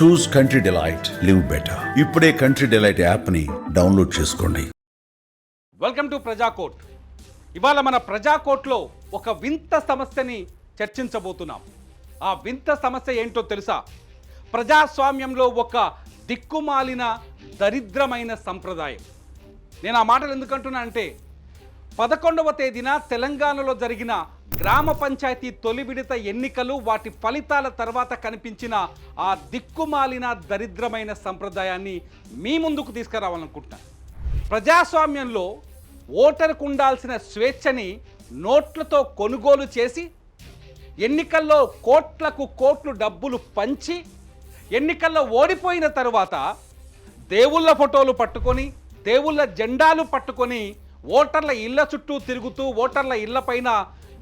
చూస్ country delight, live better. ఇప్పుడే country delight యాప్ని download చేసుకోండి. Welcome to Prajakot. ఇవాళ మన ప్రజాకోట్లో ఒక వింత సమస్యని చర్చించబోతున్నాం. ఆ వింత సమస్య ఏంటో తెలుసా? ప్రజాస్వామ్యంలో ఒక దిక్కుమాలిన దరిద్రమైన సంప్రదాయం. నేను ఆ మాటలు ఎందుకంటున్నా అంటే 11వ తేదీన తెలంగాణలో జరిగిన గ్రామ పంచాయతీ తొలి విడత ఎన్నికలు, వాటి ఫలితాల తర్వాత కనిపించిన ఆ దిక్కుమాలిన దరిద్రమైన సంప్రదాయాన్ని మీ ముందుకు తీసుకురావాలనుకుంటున్నాను. ప్రజాస్వామ్యంలో ఓటరుకు ఉండాల్సిన స్వేచ్ఛని నోట్లతో కొనుగోలు చేసి, ఎన్నికల్లో కోట్లకు కోట్లు డబ్బులు పంచి, ఎన్నికల్లో ఓడిపోయిన తర్వాత దేవుళ్ళ ఫోటోలు పట్టుకొని, దేవుళ్ళ జెండాలు పట్టుకొని ఓటర్ల ఇళ్ల చుట్టూ తిరుగుతూ, ఓటర్ల ఇళ్లపైన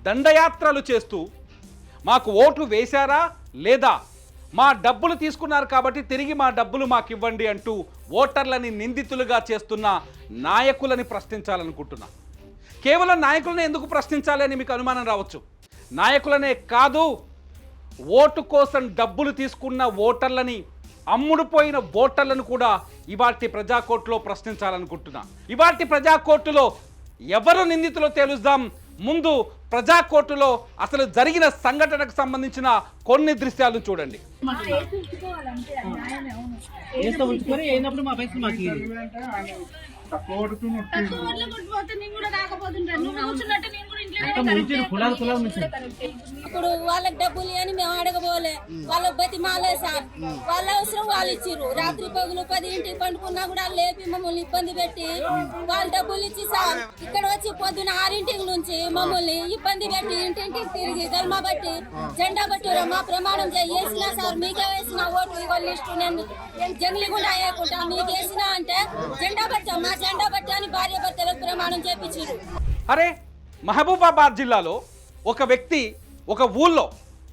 దండయాత్రలు చేస్తూ, మాకు ఓట్లు వేశారా లేదా, మా డబ్బులు తీసుకున్నారు కాబట్టి తిరిగి మా డబ్బులు మాకు ఇవ్వండి అంటూ ఓటర్లని నిందితులుగా చేస్తున్న నాయకులని ప్రశ్నించాలనుకుంటున్నా. కేవలం నాయకులనే ఎందుకు ప్రశ్నించాలి అని మీకు అనుమానం రావచ్చు. నాయకులనే కాదు, ఓటు కోసం డబ్బులు తీసుకున్న ఓటర్లని, అమ్ముడుపోయిన ఓటర్లను కూడా ఇవాటి ప్రజాకోర్టులో ప్రశ్నించాలనుకుంటున్నా. ఇవాటి ప్రజాకోర్టులో ఎవరు నిందితులో తేలుద్దాం. ముందు ప్రజాకోర్టులో అసలు జరిగిన సంఘటనకు సంబంధించిన కొన్ని దృశ్యాలను చూడండి. ఇప్పుడు వాళ్ళకి డబ్బులు అని మేము అడగబోలే, వాళ్ళకి బతిమాలే సార్. వాళ్ళ అవసరం వాళ్ళు ఇచ్చిర్రు. రాత్రి పగులు 10 ఇంటికి పండుకున్నా కూడా లేపి మమ్మల్ని ఇబ్బంది పెట్టి వాళ్ళు డబ్బులు ఇచ్చి సార్ ఇక్కడ వచ్చి పొద్దున 6 నుంచి మమ్మల్ని ఇబ్బంది పెట్టి ఇంటింటికి తిరిగి ధర్మా బట్టి జెండా బట్టి మా ప్రమాణం చేసినా సార్, మీకే వేసిన ఓటు ఇవాళ లిస్టు నేను జంగిలి కూడా వేయకుండా మీకు వేసినా అంటే జెండా బట్టా, మా జెండా బట్టి అని భార్య భర్తలకు ప్రమాణం చేపించారు. అరే, మహబూబాబాద్ జిల్లాలో ఒక వ్యక్తి ఒక ఊళ్ళో,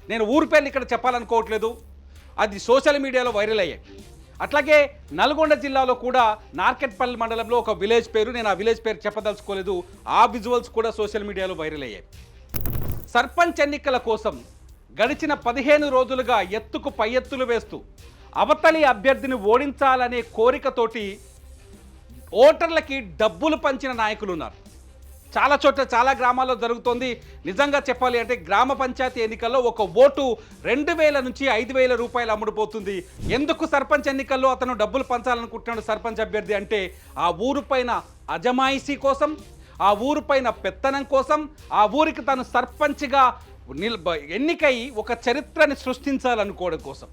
నేను ఊరి పేర్లు ఇక్కడ చెప్పాలనుకోవట్లేదు, అది సోషల్ మీడియాలో వైరల్ అయ్యాయి. అట్లాగే నల్గొండ జిల్లాలో కూడా నార్కెట్పల్లి మండలంలో ఒక విలేజ్ పేరు, నేను ఆ విలేజ్ పేరు చెప్పదలుచుకోలేదు, ఆ విజువల్స్ కూడా సోషల్ మీడియాలో వైరల్ అయ్యాయి. సర్పంచ్ ఎన్నికల కోసం గడిచిన 15 రోజులుగా ఎత్తుకు పై ఎత్తులు వేస్తూ అవతలి అభ్యర్థిని ఓడించాలనే కోరికతోటి ఓటర్లకి డబ్బులు పంచిన నాయకులు ఉన్నారు. చాలా చోట్ల, చాలా గ్రామాల్లో జరుగుతోంది. నిజంగా చెప్పాలి అంటే గ్రామ పంచాయతీ ఎన్నికల్లో ఒక ఓటు 2000 నుంచి 5000 రూపాయలు అమ్ముడుపోతుంది. ఎందుకు సర్పంచ్ ఎన్నికల్లో అతను డబ్బులు పంచాలనుకుంటున్నాడు సర్పంచ్ అభ్యర్థి అంటే, ఆ ఊరు పైన అజమాయిషీ కోసం, ఆ ఊరు పైన పెత్తనం కోసం, ఆ ఊరికి తను సర్పంచ్గా ఎన్నికై ఒక చరిత్రని సృష్టించాలనుకోవడం కోసం.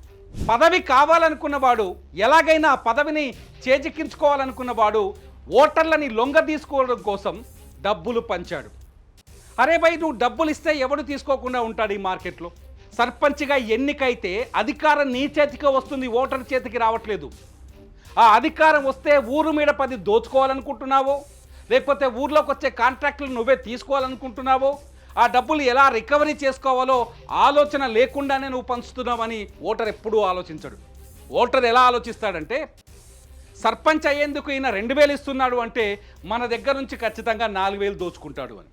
పదవి కావాలనుకున్నవాడు, ఎలాగైనా పదవిని చేజిక్కించుకోవాలనుకున్నవాడు ఓటర్లని లొంగ తీసుకోవడం కోసం డబ్బులు పంచాడు. అరే భయ్, నువ్వు డబ్బులు ఇస్తే ఎవడు తీసుకోకుండా ఉంటాడు ఈ మార్కెట్లో? సర్పంచ్గా ఎన్నికైతే అధికారం నీ చేతికి వస్తుంది, ఓటర్ చేతికి రావట్లేదు. ఆ అధికారం వస్తే ఊరు మీద 10 దోచుకోవాలనుకుంటున్నావో, లేకపోతే ఊర్లోకి వచ్చే కాంట్రాక్టులు నువ్వే తీసుకోవాలనుకుంటున్నావో, ఆ డబ్బులు ఎలా రికవరీ చేసుకోవాలో ఆలోచన లేకుండానే నువ్వు పంచుతున్నావని ఓటర్ ఎప్పుడూ ఆలోచించడు. ఓటర్ ఎలా ఆలోచిస్తాడంటే, సర్పంచ్ అయ్యేందుకు ఈయన 2000 ఇస్తున్నాడు అంటే మన దగ్గర నుంచి ఖచ్చితంగా 4000 దోచుకుంటాడు అని.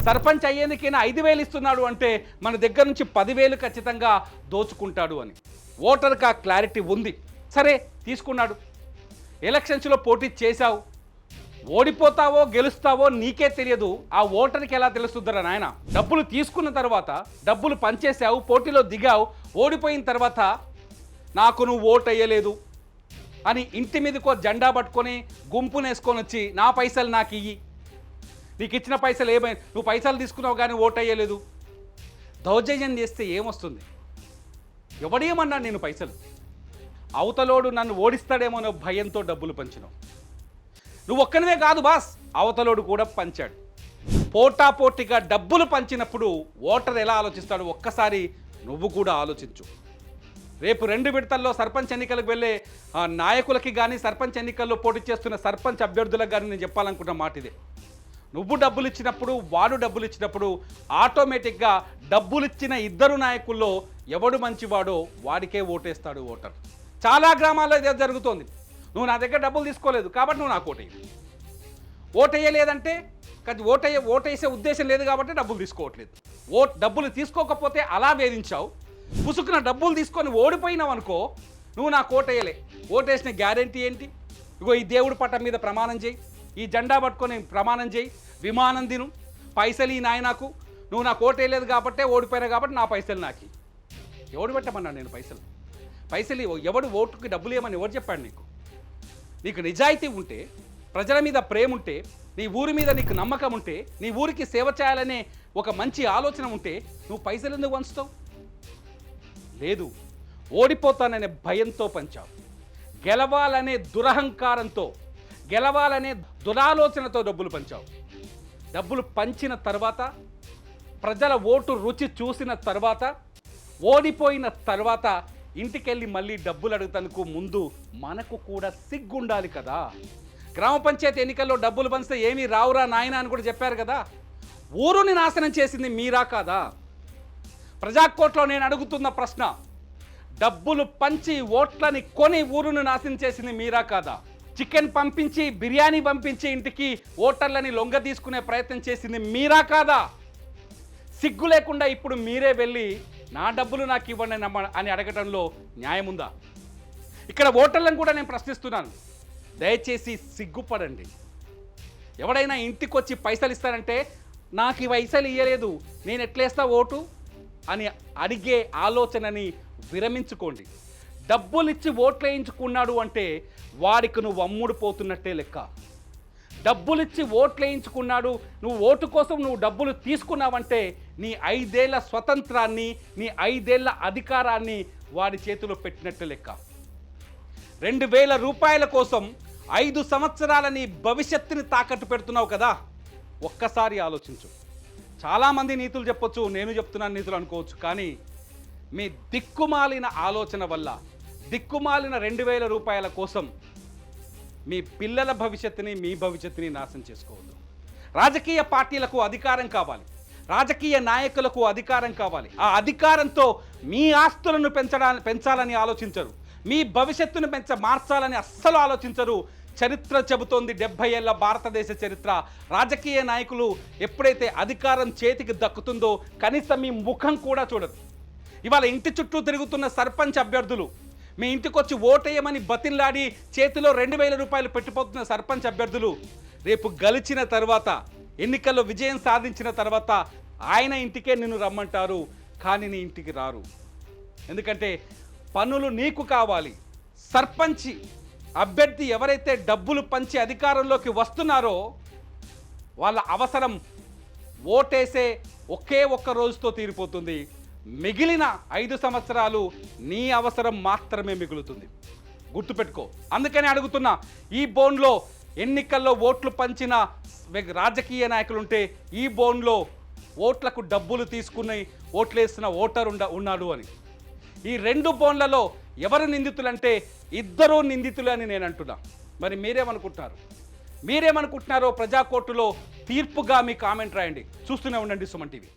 సర్పంచ్ అయ్యేందుకు ఈయన 5000 ఇస్తున్నాడు అంటే మన దగ్గర నుంచి 10,000 ఖచ్చితంగా దోచుకుంటాడు అని ఓటర్కి ఆ క్లారిటీ ఉంది. సరే, తీసుకున్నాడు. ఎలక్షన్స్లో పోటీ చేశావు, ఓడిపోతావో గెలుస్తావో నీకే తెలియదు, ఆ ఓటర్కి ఎలా తెలుస్తుందరా నాయన? డబ్బులు తీసుకున్న తర్వాత, డబ్బులు పంచేసావు, పోటీలో దిగావు, ఓడిపోయిన తర్వాత నాకు నువ్వు ఓటు వేయలేదు అని ఇంటి మీదకో జెండా పట్టుకొని గుంపునేసుకొని వచ్చి నా పైసలు నాకు ఇయ్యి, నీకు ఇచ్చిన పైసలు ఏమైనా, నువ్వు పైసలు తీసుకున్నావు కానీ ఓటు వేయలేదు, దౌర్జన్యం చేస్తే ఏమొస్తుంది? ఎవడేమన్నాడు నేను పైసలు? అవతలోడు నన్ను ఓడిస్తాడేమో అనే భయంతో డబ్బులు పంచినావు. నువ్వు ఒక్కనివే కాదు బాస్, అవతలోడు కూడా పంచాడు. పోటాపోటీగా డబ్బులు పంచినప్పుడు ఓటర్ ఎలా ఆలోచిస్తాడు ఒక్కసారి నువ్వు కూడా ఆలోచించు. రేపు 2 విడతల్లో సర్పంచ్ ఎన్నికలకు వెళ్ళే నాయకులకి కానీ, సర్పంచ్ ఎన్నికల్లో పోటీ చేస్తున్న సర్పంచ్ అభ్యర్థులకు కానీ నేను చెప్పాలనుకున్న మాట ఇదే. నువ్వు డబ్బులు ఇచ్చినప్పుడు, వాడు డబ్బులు ఇచ్చినప్పుడు ఆటోమేటిక్గా డబ్బులు ఇచ్చిన ఇద్దరు నాయకుల్లో ఎవడు మంచివాడో వాడికే ఓటేస్తాడు ఓటర్. చాలా గ్రామాల్లో ఇదే జరుగుతోంది. నువ్వు నా దగ్గర డబ్బులు తీసుకోలేదు కాబట్టి నువ్వు నాకు ఓటేయలేదంటే, ఓటేసే ఉద్దేశం లేదు కాబట్టి డబ్బులు తీసుకోవట్లేదు. డబ్బులు తీసుకోకపోతే అలా వేధించావు. పుసుకున్న డబ్బులు తీసుకొని ఓడిపోయినావు అనుకో, నువ్వు నాకు ఓటేయలే, ఓటేసిన గ్యారెంటీ ఏంటి? ఇగో ఈ దేవుడి పట్టం మీద ప్రమాణం చేయి, ఈ జెండా పట్టుకొని ప్రమాణం చేయి, విమానం తిను, పైసలు ఈ నాయనకు, నువ్వు నాకు ఓటేయలేదు కాబట్టే ఓడిపోయినా కాబట్టి నా పైసలు నాకి. ఎవడు పెట్టమన్నా నేను పైసలు ఎవడు ఓటుకి డబ్బులు ఇవ్వమని ఎవరు చెప్పాడు నీకు? నీకు నిజాయితీ ఉంటే, ప్రజల మీద ప్రేమ ఉంటే, నీ ఊరి మీద నీకు నమ్మకం ఉంటే, నీ ఊరికి సేవ చేయాలనే ఒక మంచి ఆలోచన ఉంటే నువ్వు పైసలు ఎందుకు పంచుతావు? లేదు, ఓడిపోతాననే భయంతో పంచావు, గెలవాలనే దురహంకారంతో, గెలవాలనే దురాలోచనతో డబ్బులు పంచావు. డబ్బులు పంచిన తర్వాత, ప్రజల ఓటు రుచి చూసిన తర్వాత, ఓడిపోయిన తర్వాత ఇంటికెళ్ళి మళ్ళీ డబ్బులు అడుగుతందుకు ముందు మనకు కూడా సిగ్గుండాలి కదా. గ్రామ పంచాయతీ ఎన్నికల్లో డబ్బులు పంచితే ఏమీ రావురా నాయన అని కూడా చెప్పారు కదా. ఊరుని నాశనం చేసింది మీరా కాదా? ప్రజాకోట్లో నేను అడుగుతున్న ప్రశ్న, డబ్బులు పంచి ఓట్లని కొని ఊరును నాశనం చేసింది మీరా కాదా? చికెన్ పంపించి, బిర్యానీ పంపించి ఇంటికి ఓటర్లని లొంగ తీసుకునే ప్రయత్నం చేసింది మీరా కాదా? సిగ్గు లేకుండా ఇప్పుడు మీరే వెళ్ళి నా డబ్బులు నాకు ఇవ్వండి అని అడగటంలో న్యాయం ఉందా? ఇక్కడ ఓటర్లను కూడా నేను ప్రశ్నిస్తున్నాను, దయచేసి సిగ్గుపడండి. ఎవడైనా ఇంటికి వచ్చి పైసలు ఇస్తారంటే నాకు ఈ పైసలు ఇవ్వలేదు నేను ఎట్లేస్తా ఓటు అని అడిగే ఆలోచనని విరమించుకోండి. డబ్బులు ఇచ్చి ఓట్లు వేయించుకున్నాడు అంటే వాడికి నువ్వు అమ్ముడు పోతున్నట్టే లెక్క. డబ్బులిచ్చి ఓట్లు వేయించుకున్నాడు, నువ్వు ఓటు కోసం నువ్వు డబ్బులు తీసుకున్నావంటే నీ 5 ఏళ్ల స్వతంత్రాన్ని, నీ 5 ఏళ్ల అధికారాన్ని వాడి చేతిలో పెట్టినట్టు లెక్క. 2000 రూపాయల కోసం 5 సంవత్సరాల నీ భవిష్యత్తుని తాకట్టు పెడుతున్నావు కదా. ఒక్కసారి ఆలోచించు. చాలామంది నీతులు చెప్పొచ్చు, నేను చెప్తున్నాను నీతులు అనుకోవచ్చు, కానీ మీ దిక్కుమాలిన ఆలోచన వల్ల, దిక్కుమాలిన 2000 రూపాయల కోసం మీ పిల్లల భవిష్యత్తుని, మీ భవిష్యత్తుని నాశనం చేసుకోవద్దు. రాజకీయ పార్టీలకు అధికారం కావాలి, రాజకీయ నాయకులకు అధికారం కావాలి. ఆ అధికారంతో మీ ఆస్తులను పెంచాలని ఆలోచించరు, మీ భవిష్యత్తును మార్చాలని అస్సలు ఆలోచించరు. చరిత్ర చెబుతోంది, 70 ఏళ్ల భారతదేశ చరిత్ర. రాజకీయ నాయకులు ఎప్పుడైతే అధికారం చేతికి దక్కుతుందో కనీసం మీ ముఖం కూడా చూడరు. ఇవాళ ఇంటి చుట్టూ తిరుగుతున్న సర్పంచ్ అభ్యర్థులు, మీ ఇంటికి వచ్చి ఓటేయమని బతిన్లాడి చేతిలో 2000 రూపాయలు పెట్టిపోతున్న సర్పంచ్ అభ్యర్థులు రేపు గెలిచిన తర్వాత, ఎన్నికల్లో విజయం సాధించిన తర్వాత ఆయన ఇంటికే నిన్ను రమ్మంటారు, కానీ నీ ఇంటికి రారు. ఎందుకంటే పనులు నీకు కావాలి. సర్పంచ్ అభ్యర్థి ఎవరైతే డబ్బులు పంచి అధికారంలోకి వస్తున్నారో వాళ్ళ అవసరం ఓటేసే ఒకే ఒక్క రోజుతో తీరిపోతుంది. మిగిలిన 5 సంవత్సరాలు నీ అవసరం మాత్రమే మిగులుతుంది. గుర్తుపెట్టుకో. అందుకని అడుగుతున్నా, ఈ బోన్లో ఎన్నికల్లో ఓట్లు పంచిన రాజకీయ నాయకులుంటే ఈ బోన్లో ఓట్లకు డబ్బులు తీసుకుని ఓట్లేస్తున్న ఓటర్ ఉన్నాడు అని. ఈ 2 బోన్లలో ఎవరు నిందితులంటే ఇద్దరూ నిందితులు అని నేను అంటున్నా. మరి మీరేమనుకుంటున్నారో ప్రజాకోర్టులో తీర్పుగా మీ కామెంట్ రాయండి. చూస్తూనే ఉండండి సుమన్ టీవీ.